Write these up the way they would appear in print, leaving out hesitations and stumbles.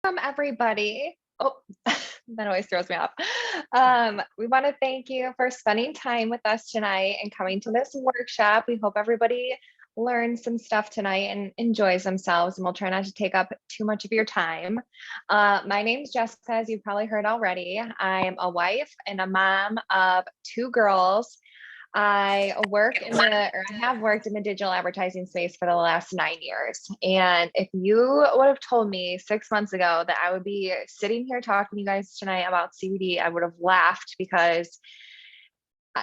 Welcome, everybody. Oh, that always throws me off. We want to thank you for spending time with us tonight and coming to this workshop. We hope everybody learns some stuff tonight and enjoys themselves, and we'll try not to take up too much of your time. My name's Jessica, as you've probably heard already. I'm a wife and a mom of two girls. I have worked in the digital advertising space for the last 9 years. And if you would have told me 6 months ago that I would be sitting here talking to you guys tonight about CBD, I would have laughed because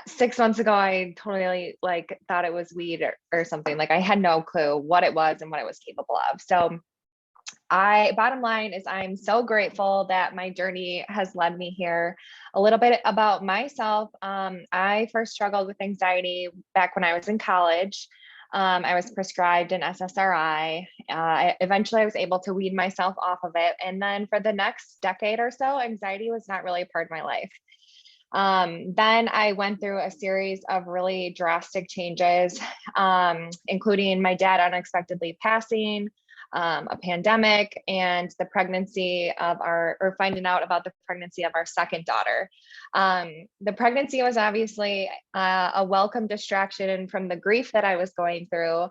6 months ago, I totally thought it was weed or something. Like I had no clue what it was and what it was capable of. So bottom line is I'm so grateful that my journey has led me here. A little bit about myself. I first struggled with anxiety back when I was in college. I was prescribed an SSRI. Eventually I was able to wean myself off of it. And then for the next decade or so, anxiety was not really a part of my life. Then I went through a series of really drastic changes, including my dad unexpectedly passing, a pandemic, and finding out about the pregnancy of our second daughter. The pregnancy was obviously a welcome distraction from the grief that I was going through.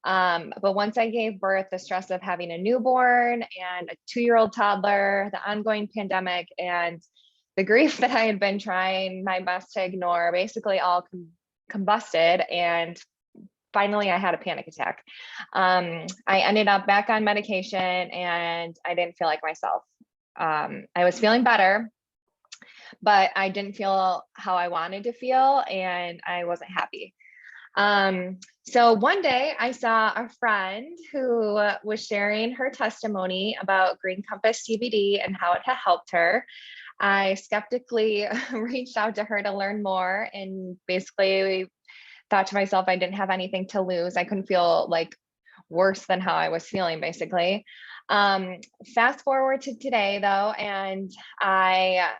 But once I gave birth, the stress of having a newborn and a 2-year-old toddler, the ongoing pandemic, and the grief that I had been trying my best to ignore basically all combusted, and finally I had a panic attack. I ended up back on medication and I didn't feel like myself. I was feeling better, but I didn't feel how I wanted to feel and I wasn't happy. So one day I saw a friend who was sharing her testimony about Green Compass CBD and how it had helped her. I skeptically reached out to her to learn more and basically thought to myself, I didn't have anything to lose. I couldn't feel like worse than how I was feeling, basically. Fast forward to today, though, and I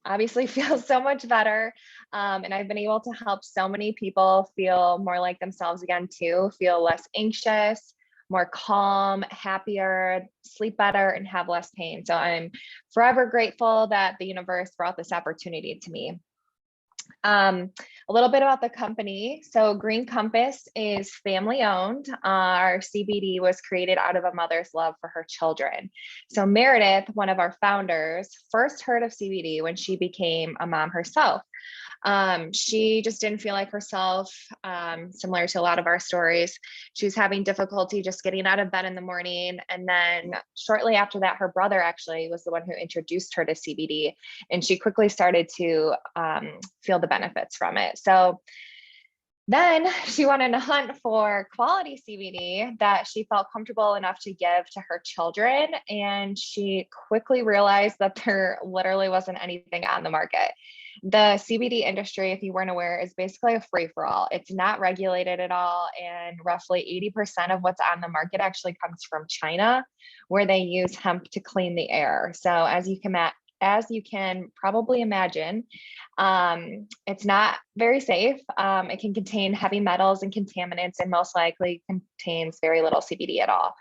obviously feel so much better. And I've been able to help so many people feel more like themselves again, too, feel less anxious, more calm, happier, sleep better, and have less pain. So I'm forever grateful that the universe brought this opportunity to me. A little bit about the company. So Green Compass is family owned. Our CBD was created out of a mother's love for her children. So Meredith, one of our founders, first heard of CBD when she became a mom herself. She just didn't feel like herself, similar to a lot of our stories. She was having difficulty just getting out of bed in the morning. And then shortly after that, her brother actually was the one who introduced her to CBD, and she quickly started to feel the benefits from it. So then she went on a hunt for quality CBD that she felt comfortable enough to give to her children. And she quickly realized that there literally wasn't anything on the market. The CBD industry, if you weren't aware, is basically a free for all. It's not regulated at all. And roughly 80% of what's on the market actually comes from China, where they use hemp to clean the air. So as you can probably imagine, it's not very safe. It can contain heavy metals and contaminants, and most likely contains very little CBD at all.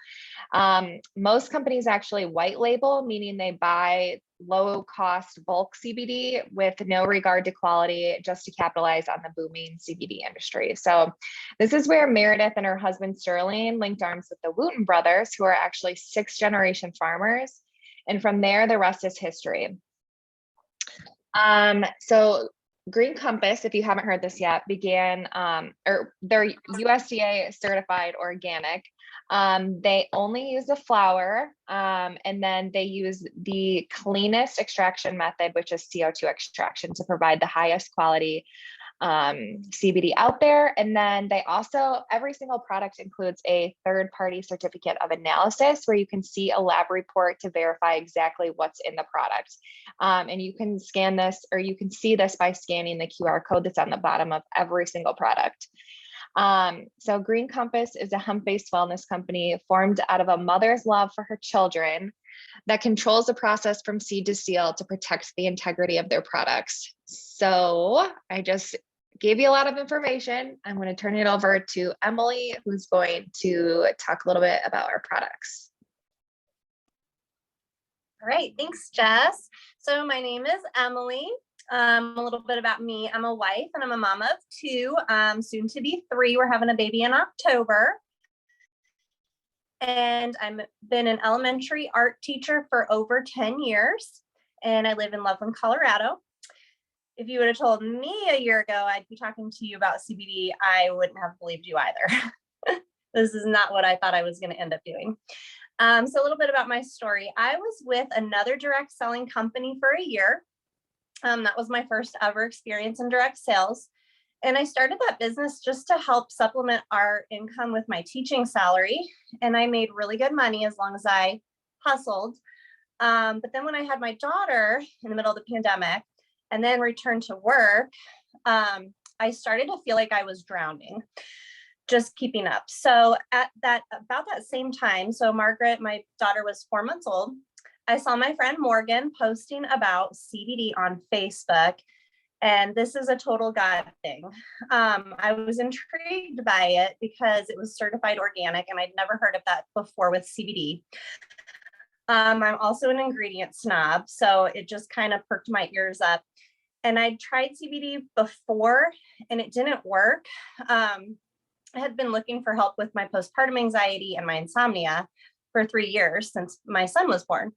Most companies actually white label, meaning they buy low cost bulk CBD with no regard to quality, just to capitalize on the booming CBD industry. So this is where Meredith and her husband Sterling linked arms with the Wooten brothers, who are actually 6th-generation farmers. And from there, the rest is history. So Green Compass, if you haven't heard this yet, began, or they're USDA certified organic. They only use the flower, and then they use the cleanest extraction method, which is CO2 extraction, to provide the highest quality CBD out there. And then they also, every single product includes a third-party certificate of analysis where you can see a lab report to verify exactly what's in the product. And you can scan this, or you can see this by scanning the QR code that's on the bottom of every single product. So Green Compass is a hemp-based wellness company formed out of a mother's love for her children that controls the process from seed to seal to protect the integrity of their products. So I just gave you a lot of information. I'm going to turn it over to Emily, who's going to talk a little bit about our products. All right, thanks, Jess. So my name is Emily. A little bit about me. I'm a wife and I'm a mama of two, soon to be three. We're having a baby in October. And I've been an elementary art teacher for over 10 years. And I live in Loveland, Colorado. If you would have told me a year ago I'd be talking to you about CBD, I wouldn't have believed you either. This is not what I thought I was going to end up doing. So a little bit about my story. I was with another direct selling company for a year. That was my first ever experience in direct sales. And I started that business just to help supplement our income with my teaching salary. And I made really good money as long as I hustled. But then when I had my daughter in the middle of the pandemic and then returned to work, I started to feel like I was drowning, just keeping up. So at about that same time, so Margaret, my daughter, was 4 months old, I saw my friend Morgan posting about CBD on Facebook. And this is a total God thing. I was intrigued by it because it was certified organic and I'd never heard of that before with CBD. I'm also an ingredient snob, so it just kind of perked my ears up. And I tried CBD before and it didn't work. I had been looking for help with my postpartum anxiety and my insomnia for 3 years since my son was born.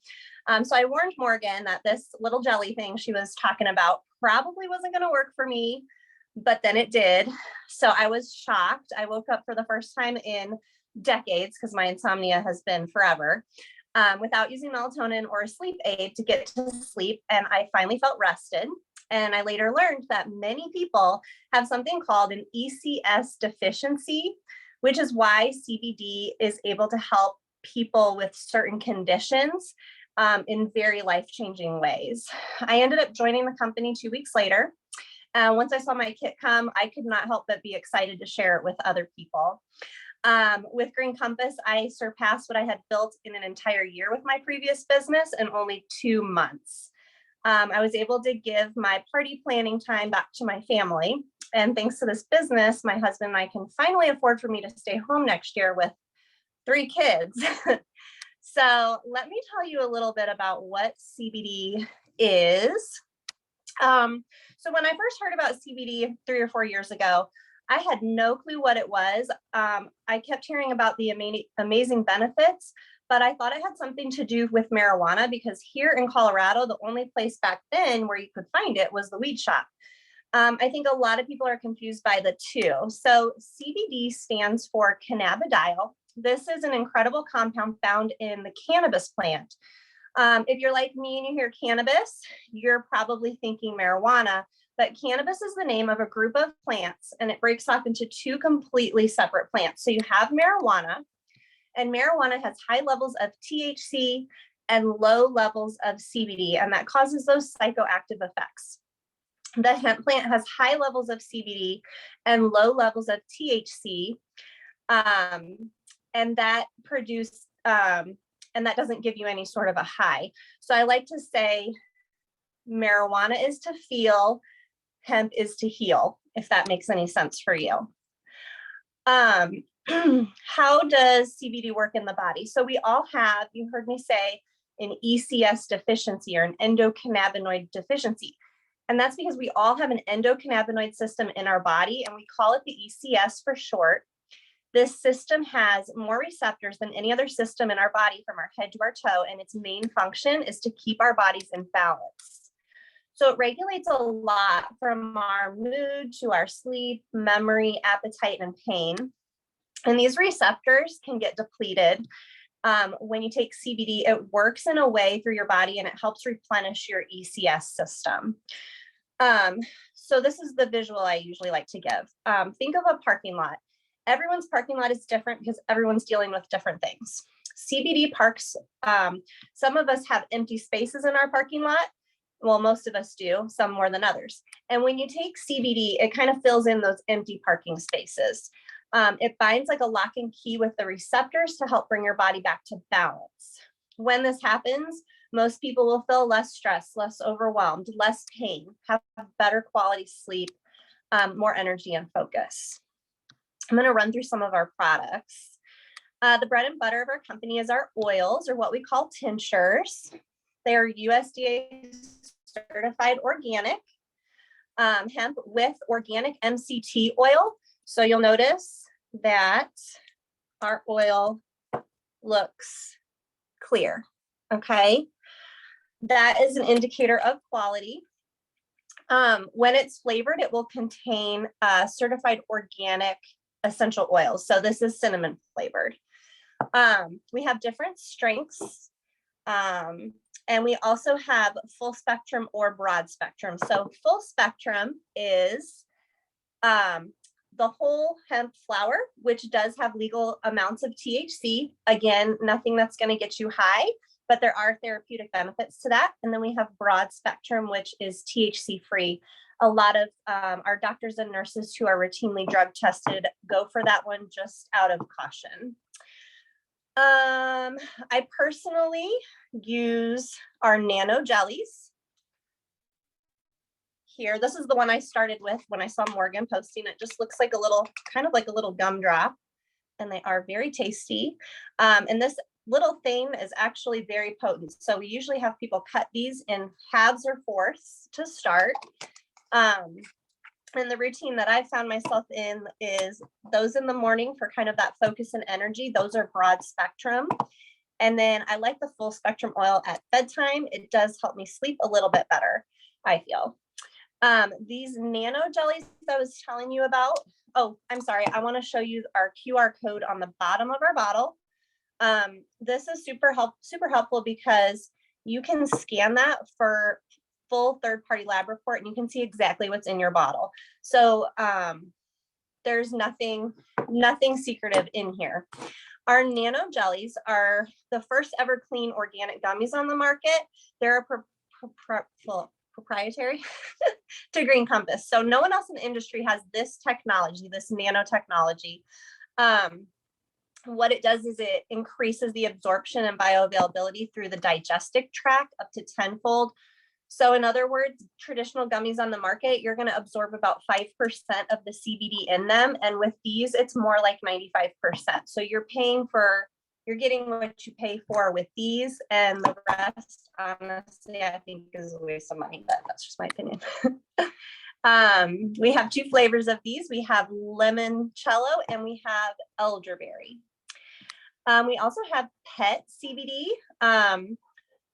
So I warned Morgan that this little jelly thing she was talking about probably wasn't going to work for me, but then it did. So I was shocked. I woke up for the first time in decades, because my insomnia has been forever, without using melatonin or a sleep aid to get to sleep. And I finally felt rested. And I later learned that many people have something called an ECS deficiency, which is why CBD is able to help people with certain conditions in very life-changing ways. I ended up joining the company 2 weeks later. Once I saw my kit come, I could not help but be excited to share it with other people. With Green Compass, I surpassed what I had built in an entire year with my previous business in only 2 months. I was able to give my party planning time back to my family. And thanks to this business, my husband and I can finally afford for me to stay home next year with 3 kids. So let me tell you a little bit about what CBD is. So when I first heard about CBD 3 or 4 years ago, I had no clue what it was. I kept hearing about the amazing benefits, but I thought it had something to do with marijuana because here in Colorado, the only place back then where you could find it was the weed shop. I think a lot of people are confused by the two. So CBD stands for cannabidiol. This is an incredible compound found in the cannabis plant. If you're like me and you hear cannabis, you're probably thinking marijuana, but cannabis is the name of a group of plants and it breaks off into 2 completely separate plants. So you have marijuana, and marijuana has high levels of THC and low levels of CBD, and that causes those psychoactive effects. The hemp plant has high levels of CBD and low levels of THC, and that doesn't give you any sort of a high. So I like to say marijuana is to feel, hemp is to heal, if that makes any sense for you. How does CBD work in the body? So we all have, you heard me say, an ECS deficiency or an endocannabinoid deficiency. And that's because we all have an endocannabinoid system in our body, and we call it the ECS for short. This system has more receptors than any other system in our body from our head to our toe, and its main function is to keep our bodies in balance. So it regulates a lot from our mood to our sleep, memory, appetite, and pain. And these receptors can get depleted. When you take CBD, it works in a way through your body and it helps replenish your ECS system. So this is the visual I usually like to give. Think of a parking lot. Everyone's parking lot is different because everyone's dealing with different things. CBD parks, some of us have empty spaces in our parking lot. Well, most of us do, some more than others. And when you take CBD, it kind of fills in those empty parking spaces. It binds like a lock and key with the receptors to help bring your body back to balance. When this happens, most people will feel less stressed, less overwhelmed, less pain, have better quality sleep, more energy and focus. I'm going to run through some of our products. The bread and butter of our company is our oils, or what we call tinctures. They are USDA certified organic hemp with organic MCT oil. So you'll notice that our oil looks clear, okay? That is an indicator of quality. When it's flavored, it will contain certified organic essential oils. So this is cinnamon flavored. We have different strengths. And we also have full spectrum or broad spectrum. So full spectrum is the whole hemp flower, which does have legal amounts of THC. Again, nothing that's going to get you high, but there are therapeutic benefits to that. And then we have broad spectrum, which is THC free. A lot of our doctors and nurses who are routinely drug tested go for that one just out of caution. I personally use our nano jellies. Here, this is the one I started with when I saw Morgan posting. It just looks like a little, kind of like a little gumdrop, and they are very tasty. And this little thing is actually very potent. So we usually have people cut these in halves or fourths to start. And the routine that I found myself in is those in the morning for kind of that focus and energy. Those are broad spectrum. And then I like the full spectrum oil at bedtime. It does help me sleep a little bit better, I feel. These nano jellies I was telling you about. Oh, I'm sorry. I want to show you our QR code on the bottom of our bottle. This is super helpful because you can scan that for full third-party lab report and you can see exactly what's in your bottle. So there's nothing secretive in here. Our nano jellies are the first ever clean organic gummies on the market. They're proprietary to Green Compass. So no one else in the industry has this technology, this nanotechnology. What it does is it increases the absorption and bioavailability through the digestive tract up to 10-fold. So in other words, traditional gummies on the market, you're going to absorb about 5% of the CBD in them. And with these, it's more like 95%. So you're getting what you pay for with these, and the rest, honestly, I think is a waste of money, but that's just my opinion. We have two flavors of these. We have limoncello and we have elderberry. We also have pet CBD,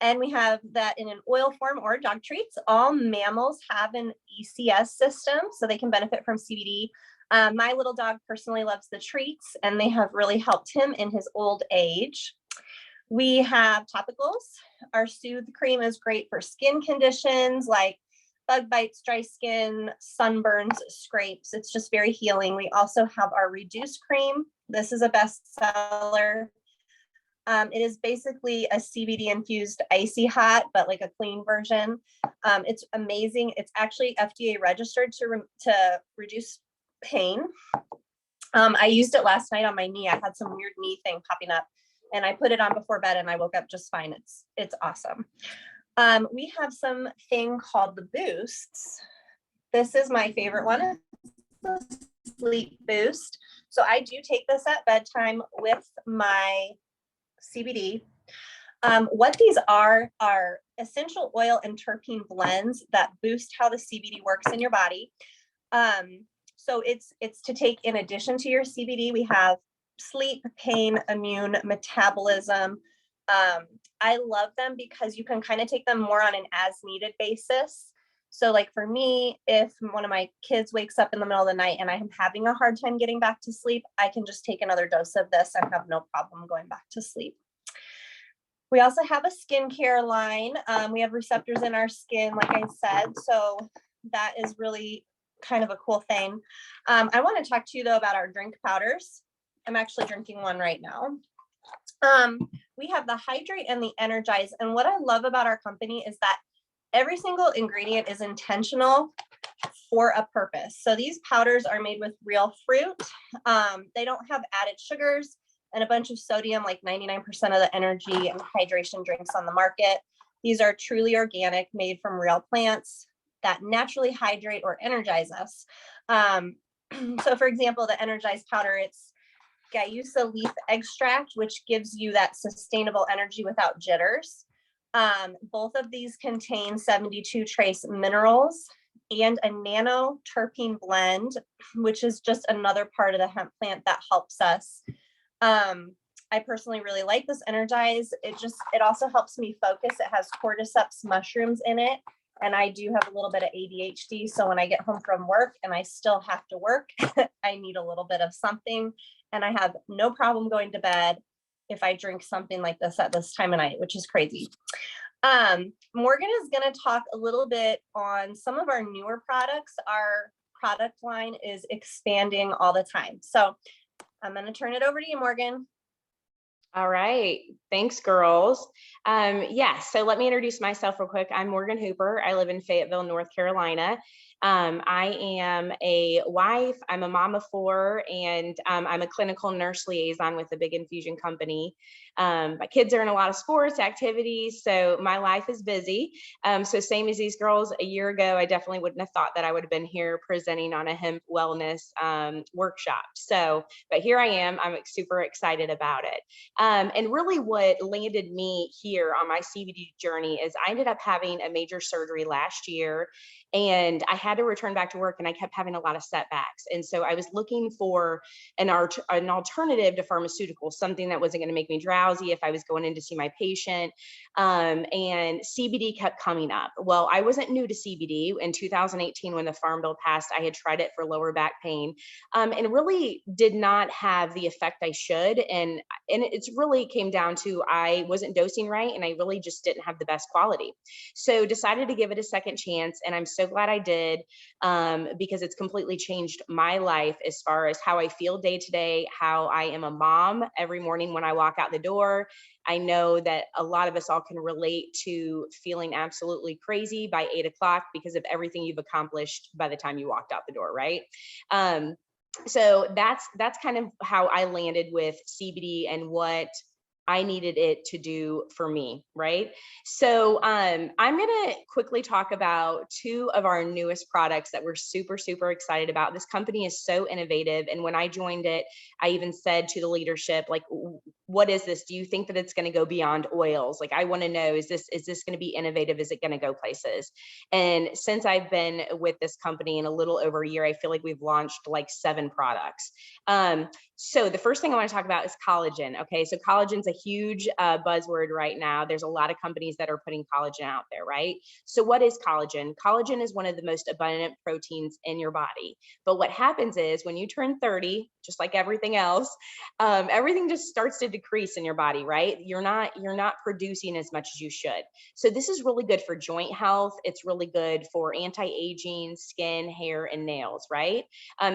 and we have that in an oil form or dog treats. All mammals have an ECS system, so they can benefit from CBD. My little dog personally loves the treats, and they have really helped him in his old age. We have topicals. Our Soothe cream is great for skin conditions like bug bites, dry skin, sunburns, scrapes. It's just very healing. We also have our Reduce cream. This is a bestseller. It is basically a CBD infused icy hot, but like a clean version. It's amazing. It's actually FDA registered to reduce pain. I used it last night on my knee. I had some weird knee thing popping up, and I put it on before bed and I woke up just fine. It's awesome. We have something called the Boosts. This is my favorite one. It's the Sleep Boost. So I do take this at bedtime with my CBD. What these are essential oil and terpene blends that boost how the CBD works in your body. So it's to take in addition to your CBD. We have sleep, pain, immune, metabolism. I love them because you can kind of take them more on an as needed basis. So like for me, if one of my kids wakes up in the middle of the night and I'm having a hard time getting back to sleep, I can just take another dose of this and have no problem going back to sleep. We also have a skincare line. We have receptors in our skin, like I said, so that is really kind of a cool thing. I want to talk to you though about our drink powders. I'm actually drinking one right now. We have the Hydrate and the Energize. And what I love about our company is that every single ingredient is intentional for a purpose. So these powders are made with real fruit. They don't have added sugars and a bunch of sodium, like 99% of the energy and hydration drinks on the market. These are truly organic, made from real plants that naturally hydrate or energize us. So for example, the Energize powder, it's Guayusa leaf extract, which gives you that sustainable energy without jitters. Both of these contain 72 trace minerals and a nano terpene blend, which is just another part of the hemp plant that helps us. I personally really like this Energize. It also helps me focus. It has cordyceps mushrooms in it. And I do have a little bit of ADHD. So when I get home from work and I still have to work, I need a little bit of something. And I have no problem going to bed if I drink something like this at this time of night, which is crazy. Morgan is going to talk a little bit on some of our newer products. Our product line is expanding all the time. So I'm going to turn it over to you, Morgan. All right. Thanks, girls. Yes. So let me introduce myself real quick. I'm Morgan Hooper. I live in Fayetteville, North Carolina. I am a wife, I'm a mom of 4, and I'm a clinical nurse liaison with a big infusion company. My kids are in a lot of sports activities, so my life is busy. So same as these girls, a year ago, I definitely wouldn't have thought that I would have been here presenting on a hemp wellness workshop. So, but here I am, I'm super excited about it. And really what landed me here on my CBD journey is I ended up having a major surgery last year, and I had to return back to work, and I kept having a lot of setbacks. And so I was looking for an alternative to pharmaceuticals, something that wasn't going to make me drowsy if I was going in to see my patient. And CBD kept coming up. Well, I wasn't new to CBD. In 2018, when the Farm Bill passed, I had tried it for lower back pain, and really did not have the effect I should. And it's really came down to I wasn't dosing right, and I really just didn't have the best quality. So decided to give it a second chance, and I'm so glad I did, because it's completely changed my life as far as how I feel day to day, how I am a mom every morning when I walk out the door. I know that a lot of us all can relate to feeling absolutely crazy by 8 o'clock because of everything you've accomplished by the time you walked out the door, right? So that's kind of how I landed with CBD and what I needed it to do for me, right? So I'm gonna quickly talk about 2 of our newest products that we're super, super excited about. This company is so innovative. And when I joined it, I even said to the leadership, like, what is this? Do you think that it's gonna go beyond oils? Like, I wanna know, is this gonna be innovative? Is it gonna go places? And since I've been with this company in a little over a year, I feel like we've launched like 7 products. So the first thing I want to talk about is collagen. Okay, so collagen's a huge buzzword right now. There's a lot of companies that are putting collagen out there, right? So what is collagen? Collagen is one of the most abundant proteins in your body. But what happens is when you turn 30, just like everything else, everything just starts to decrease in your body, right? You're not producing as much as you should. So this is really good for joint health. It's really good for anti-aging, skin, hair, and nails, right?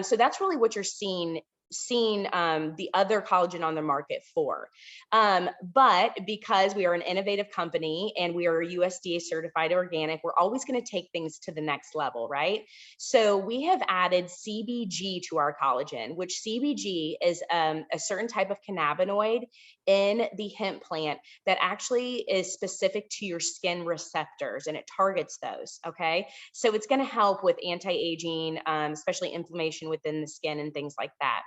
So that's really what you're seeing the other collagen on the market for. But because we are an innovative company and we are USDA certified organic, we're always going to take things to the next level, right? So we have added CBG to our collagen, which CBG is a certain type of cannabinoid in the hemp plant that actually is specific to your skin receptors, and it targets those, okay? So it's going to help with anti-aging, especially inflammation within the skin and things like that.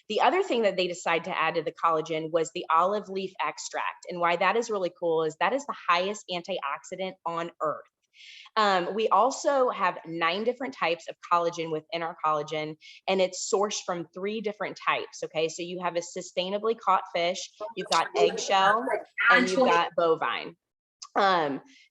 The other thing that they decided to add to the collagen was the olive leaf extract. And why that is really cool is that is the highest antioxidant on earth. We also have 9 different types of collagen within our collagen, and it's sourced from 3 different types. Okay, so you have a sustainably caught fish, you've got eggshell, and you've got bovine.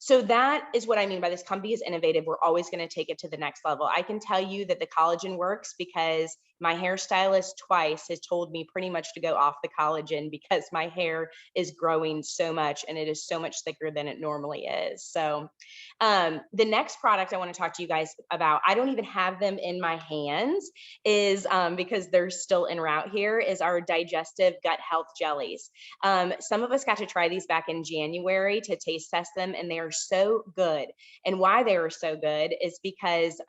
So that is what I mean by this company is innovative. We're always going to take it to the next level. I can tell you that the collagen works because my hairstylist twice has told me pretty much to go off the collagen because my hair is growing so much and it is so much thicker than it normally is. So the next product I want to talk to you guys about, I don't even have them in my hands, is because they're still en route here, is our digestive gut health jellies. Some of us got to try these back in January to taste test them, and they are so good. And why they are so good is because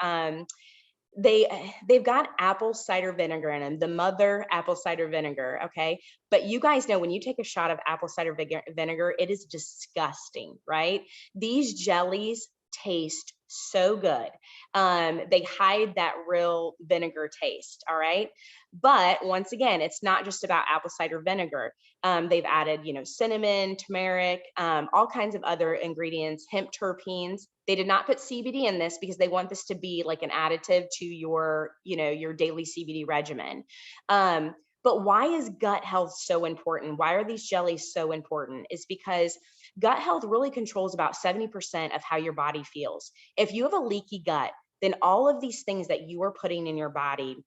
they've got apple cider vinegar in them, the mother apple cider vinegar. Okay, but you guys know when you take a shot of apple cider vinegar, it is disgusting, right? These jellies taste so good. They hide that real vinegar taste. All right. But once again, it's not just about apple cider vinegar. They've added, cinnamon, turmeric, all kinds of other ingredients, hemp terpenes. They did not put CBD in this because they want this to be like an additive to your, your daily CBD regimen. But why is gut health so important? Why are these jellies so important? Is because gut health really controls about 70% of how your body feels. If you have a leaky gut, then all of these things that you are putting in your body,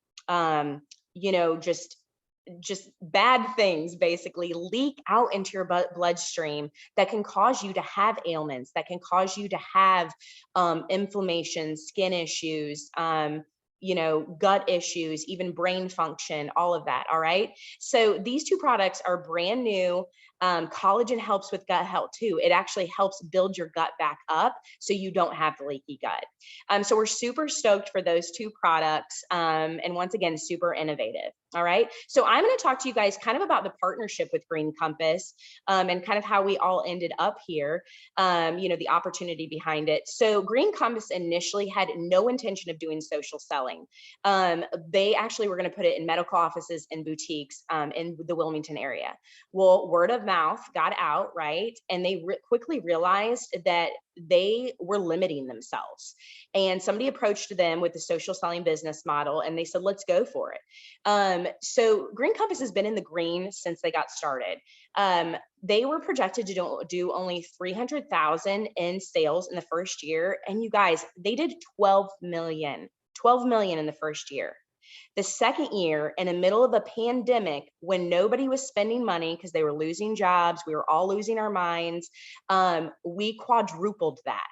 just bad things basically leak out into your bloodstream that can cause you to have ailments, that can cause you to have inflammation, skin issues, gut issues, even brain function, all of that. All right. So these two products are brand new. Collagen helps with gut health too. It actually helps build your gut back up so you don't have the leaky gut. So we're super stoked for those two products. And once again, super innovative. All right. So I'm going to talk to you guys kind of about the partnership with Green Compass and kind of how we all ended up here, the opportunity behind it. So Green Compass initially had no intention of doing social selling. They actually were going to put it in medical offices and boutiques in the Wilmington area. Well, word of mouth got out, right? And they quickly realized that they were limiting themselves. And somebody approached them with the social selling business model and they said, let's go for it. So Green Compass has been in the green since they got started. They were projected to do only 300,000 in sales in the first year. And you guys, they did 12 million in the first year. The second year, in the middle of a pandemic, when nobody was spending money because they were losing jobs, we were all losing our minds, we quadrupled that.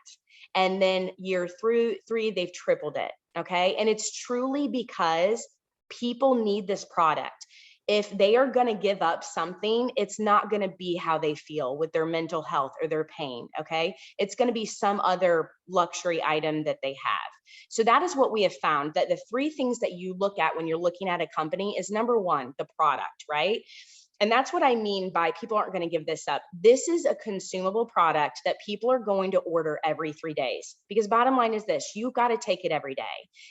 And then year three, they've tripled it. Okay. And it's truly because people need this product. If they are going to give up something, it's not going to be how they feel with their mental health or their pain. Okay. It's going to be some other luxury item that they have. So that is what we have found, that the three things that you look at when you're looking at a company is number one, the product, right? And that's what I mean by people aren't going to give this up. This is a consumable product that people are going to order every 3 days, because bottom line is this, you've got to take it every day.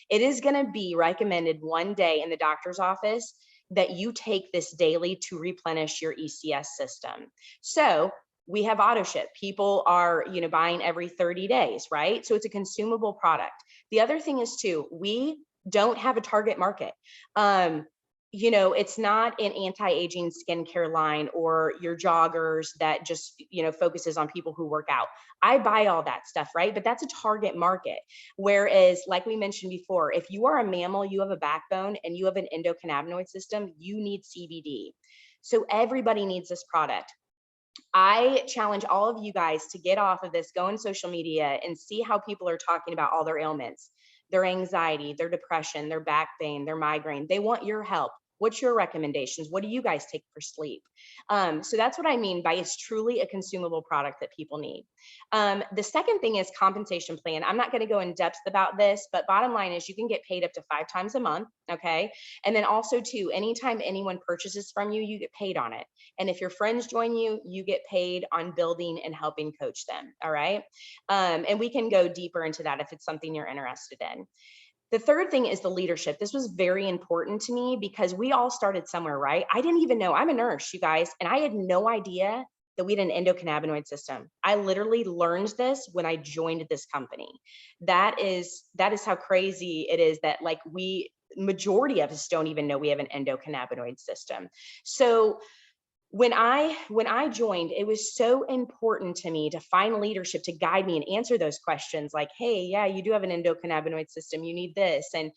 It is going to be recommended one day in the doctor's office that you take this daily to replenish your ECS system. So we have auto ship. People are, buying every 30 days, right? So it's a consumable product. The other thing is too, we don't have a target market. It's not an anti-aging skincare line or your joggers that just, focuses on people who work out. I buy all that stuff, right? But that's a target market. Whereas, like we mentioned before, if you are a mammal, you have a backbone and you have an endocannabinoid system, you need CBD. So everybody needs this product. I challenge all of you guys to get off of this, go on social media and see how people are talking about all their ailments, their anxiety, their depression, their back pain, their migraine. They want your help. What's your recommendations? What do you guys take for sleep? So that's what I mean by it's truly a consumable product that people need. The second thing is compensation plan. I'm not going to go in depth about this, but bottom line is you can get paid up to 5 times a month. Okay. And then also too, anytime anyone purchases from you, you get paid on it. And if your friends join you, you get paid on building and helping coach them. All right. And we can go deeper into that if it's something you're interested in. The third thing is the leadership. This was very important to me because we all started somewhere, right? I didn't even know. I'm a nurse, you guys, and I had no idea that we had an endocannabinoid system. I literally learned this when I joined this company. That is how crazy it is that majority of us don't even know we have an endocannabinoid system. So when I joined, it was so important to me to find leadership to guide me and answer those questions like, hey, yeah, you do have an endocannabinoid system. You need this. And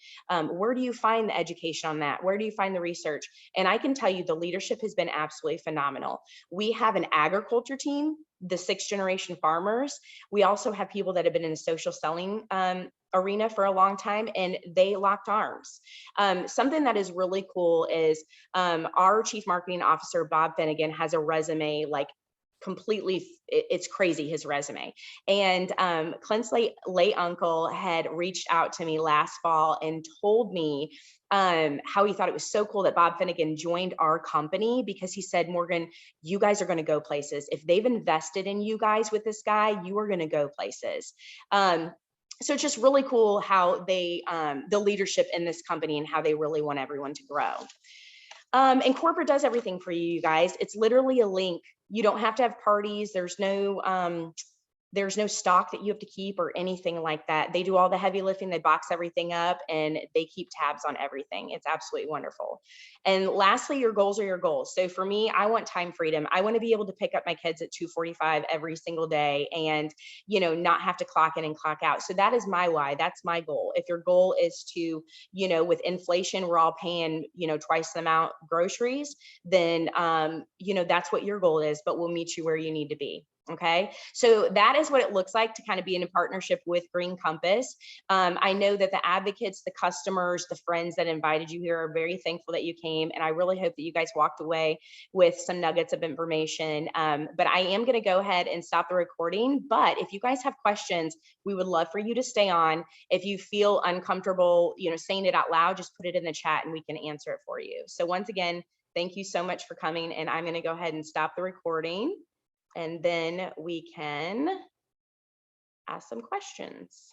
where do you find the education on that? Where do you find the research? And I can tell you the leadership has been absolutely phenomenal. We have an agriculture team, the 6th generation farmers. We also have people that have been in the social selling arena for a long time, and they locked arms. Something that is really cool is our chief marketing officer, Bob Finnegan, has a resume like completely, it's crazy, his resume. And Clint's late uncle had reached out to me last fall and told me how he thought it was so cool that Bob Finnegan joined our company, because he said, Morgan, you guys are going to go places. If they've invested in you guys with this guy, you are going to go places. So it's just really cool how they, the leadership in this company and how they really want everyone to grow. And corporate does everything for you, you guys. It's literally a link. You don't have to have parties. There's no stock that you have to keep or anything like that. They do all the heavy lifting, they box everything up, and they keep tabs on everything. It's absolutely wonderful. And lastly, your goals are your goals. So for me, I want time freedom. I want to be able to pick up my kids at 2:45 every single day and, you know, not have to clock in and clock out. So that is my why. That's my goal. If your goal is to, you know, with inflation, we're all paying, you know, twice the amount groceries, then, you know, that's what your goal is, but we'll meet you where you need to be. Okay, so that is what it looks like to kind of be in a partnership with Green Compass. I know that the advocates, the customers, the friends that invited you here are very thankful that you came. And I really hope that you guys walked away with some nuggets of information. But I am going to go ahead and stop the recording. But if you guys have questions, we would love for you to stay on. If you feel uncomfortable, you know, saying it out loud, just put it in the chat and we can answer it for you. So once again, thank you so much for coming. And I'm going to go ahead and stop the recording. And then we can ask some questions.